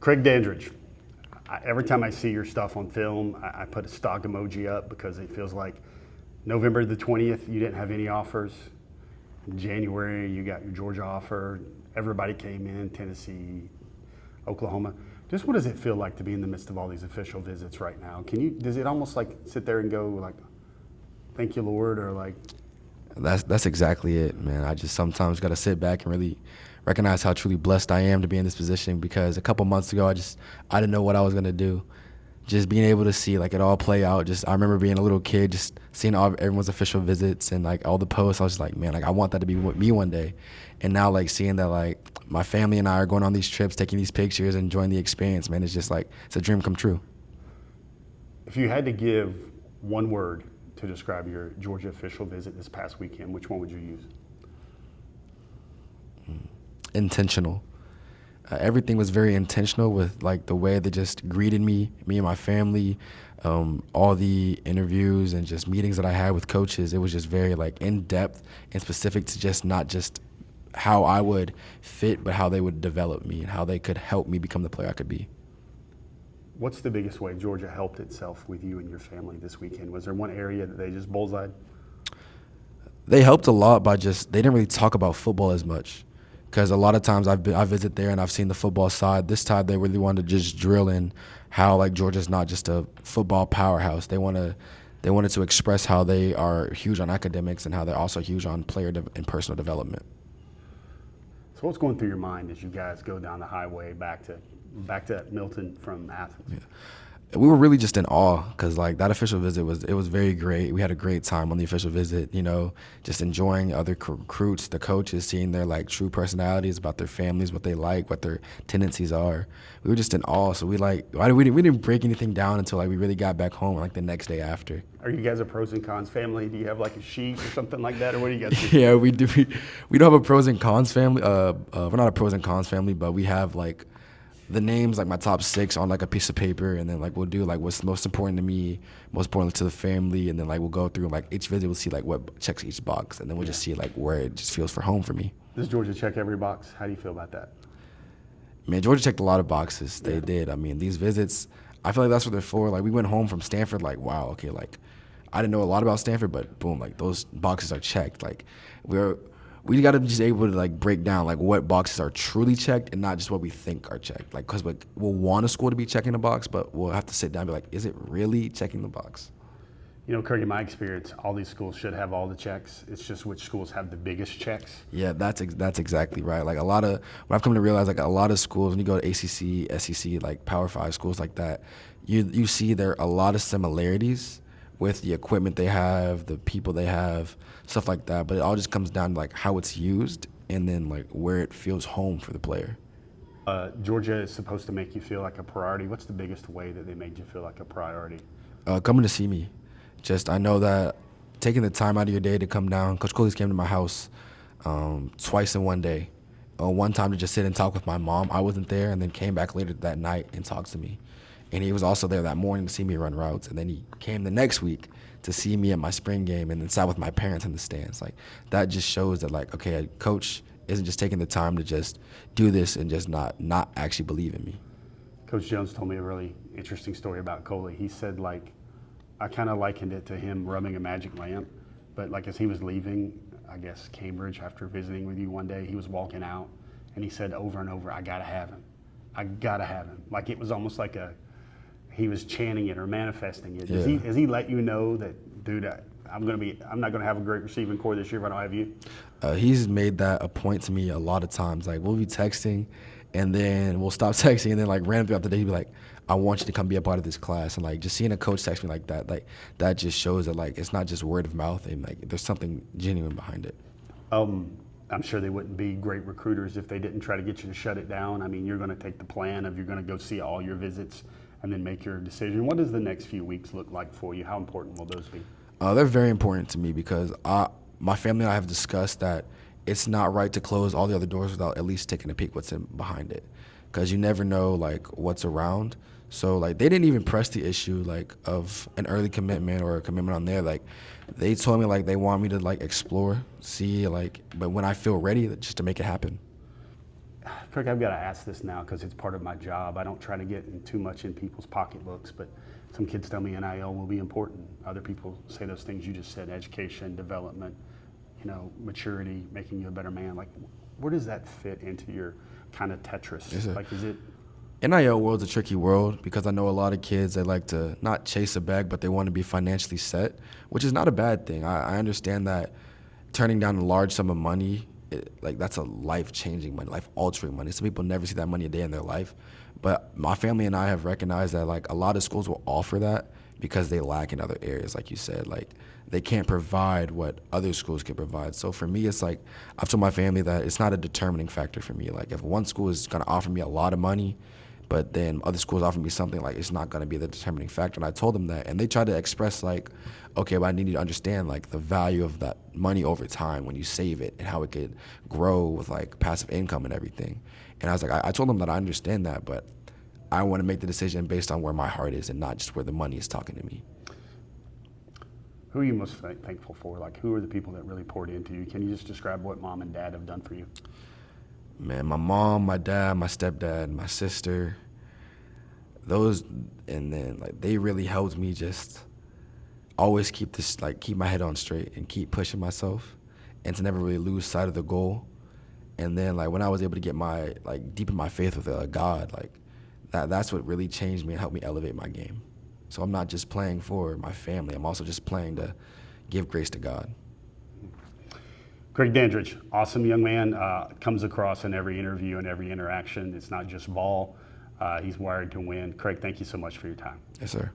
Craig Dandridge. Every time I see your stuff on film, I put a stock emoji up because it feels like November the 20th, you didn't have any offers. In January, you got your Georgia offer. Everybody came in, Tennessee, Oklahoma. Just what does it feel like to be in the midst of all these official visits right now? Does it almost like sit there and go like, thank you, Lord, or like? That's exactly it, man. I just sometimes got to sit back and really recognize how truly blessed I am to be in this position, because a couple months ago, I didn't know what I was going to do. Just being able to see like it all play out. I remember being a little kid, just seeing everyone's official visits and like all the posts. I was just like, man, like I want that to be me one day. And now like seeing that like my family and I are going on these trips, taking these pictures, enjoying the experience, man, it's just like it's a dream come true. If you had to give one word to describe your Georgia official visit this past weekend, which one would you use? Intentional. Everything was very intentional with like the way they just greeted me and my family, all the interviews and just meetings that I had with coaches. It was just very like in depth and specific to just not just how I would fit, but how they would develop me and how they could help me become the player I could be. What's the biggest way Georgia helped itself with you and your family this weekend? Was there one area that they just bullseyed? They helped a lot by they didn't really talk about football as much. Because a lot of times I visit there and I've seen the football side. This time they really wanted to just drill in how like Georgia's not just a football powerhouse. They wanted to express how they are huge on academics and how they're also huge on player and personal development. So what's going through your mind as you guys go down the highway back to Milton from Athens? Yeah. We were really just in awe because like that official visit was very great. We had a great time on the official visit, just enjoying other recruits, the coaches, seeing their like true personalities about their families, what they like, what their tendencies are. We were just in awe. So we didn't break anything down until like we really got back home like the next day after. Are you guys a pros and cons family? Do you have like a sheet or something like that, or what do you guys do? Yeah, we do. We don't have a pros and cons family. We're not a pros and cons family, but we have like the names, like my top 6 on like a piece of paper, and then like we'll do like what's most important to me, most important to the family, and then like we'll go through like each visit, we'll see like what checks each box, and then we'll just see like where it just feels for home for me. Does Georgia check every box? How do you feel about that? Man, Georgia checked a lot of boxes. They did. I mean, these visits, I feel like that's what they're for. Like we went home from Stanford, like wow, okay, like I didn't know a lot about Stanford, but boom, like those boxes are checked. Like we got to be just able to like break down like what boxes are truly checked and not just what we think are checked. Like, because we'll want a school to be checking the box, but we'll have to sit down and be like, is it really checking the box? Craig, in my experience, all these schools should have all the checks. It's just which schools have the biggest checks. Yeah, that's exactly right. Like what I've come to realize, like a lot of schools, when you go to ACC, SEC, like Power 5 schools like that, you see there are a lot of similarities with the equipment they have, the people they have, stuff like that. But it all just comes down to like how it's used and then like where it feels home for the player. Georgia is supposed to make you feel like a priority. What's the biggest way that they made you feel like a priority? Coming to see me. I know that taking the time out of your day to come down. Coach Cooley's came to my house twice in one day. One time to just sit and talk with my mom. I wasn't there, and then came back later that night and talked to me. And he was also there that morning to see me run routes. And then he came the next week to see me at my spring game and then sat with my parents in the stands. Like that just shows that like, okay, a coach isn't just taking the time to just do this and just not actually believe in me. Coach Jones told me a really interesting story about Coley. He said like, I kind of likened it to him rubbing a magic lamp. But like as he was leaving, I guess Cambridge after visiting with you one day, he was walking out and he said over and over, I gotta have him. I gotta have him. Like it was almost like he was chanting it or manifesting it. Yeah. Has he let you know that, dude, I'm not gonna have a great receiving core this year if I don't have you? He's made that a point to me a lot of times. Like we'll be texting, and then we'll stop texting, and then like randomly throughout the day he'll be like, I want you to come be a part of this class. And like just seeing a coach text me like that just shows that like it's not just word of mouth and like there's something genuine behind it. I'm sure they wouldn't be great recruiters if they didn't try to get you to shut it down. I mean, you're gonna take the plan of you're gonna go see all your visits and then make your decision. What does the next few weeks look like for you? How important will those be? They're very important to me because my family and I have discussed that it's not right to close all the other doors without at least taking a peek what's in behind it, because you never know like what's around. So like they didn't even press the issue like of an early commitment or a commitment on there. Like they told me like they want me to like explore, see like, but when I feel ready, just to make it happen. Craig, I've got to ask this now because it's part of my job. I don't try to get too much in people's pocketbooks, but some kids tell me NIL will be important. Other people say those things you just said: education, development, maturity, making you a better man. Like, where does that fit into your kind of Tetris? Is it? NIL world's a tricky world because I know a lot of kids, they like to not chase a bag, but they want to be financially set, which is not a bad thing. I understand that turning down a large sum of money, that's a life-changing money, life-altering money. Some people never see that money a day in their life. But my family and I have recognized that a lot of schools will offer that because they lack in other areas, like you said. They can't provide what other schools can provide. So for me, it's I've told my family that it's not a determining factor for me. If one school is going to offer me a lot of money, but then other schools offer me something, it's not going to be the determining factor. And I told them that, and they tried to express okay, but I need you to understand the value of that money over time when you save it and how it could grow with passive income and everything. And I was I told them that I understand that, but I want to make the decision based on where my heart is and not just where the money is talking to me. Who are you most thankful for? Who are the people that really poured into you? Can you just describe what mom and dad have done for you? Man, my mom, my dad, my stepdad, my sister, those, and then they really helped me just always keep my head on straight and keep pushing myself and to never really lose sight of the goal. And then when I was able to get my deepen my faith with God, that's what really changed me and helped me elevate my game. So I'm not just playing for my family, I'm also just playing to give grace to God. Craig Dandridge, awesome young man, comes across in every interview and every interaction. It's not just ball. He's wired to win. Craig, thank you so much for your time. Yes, sir.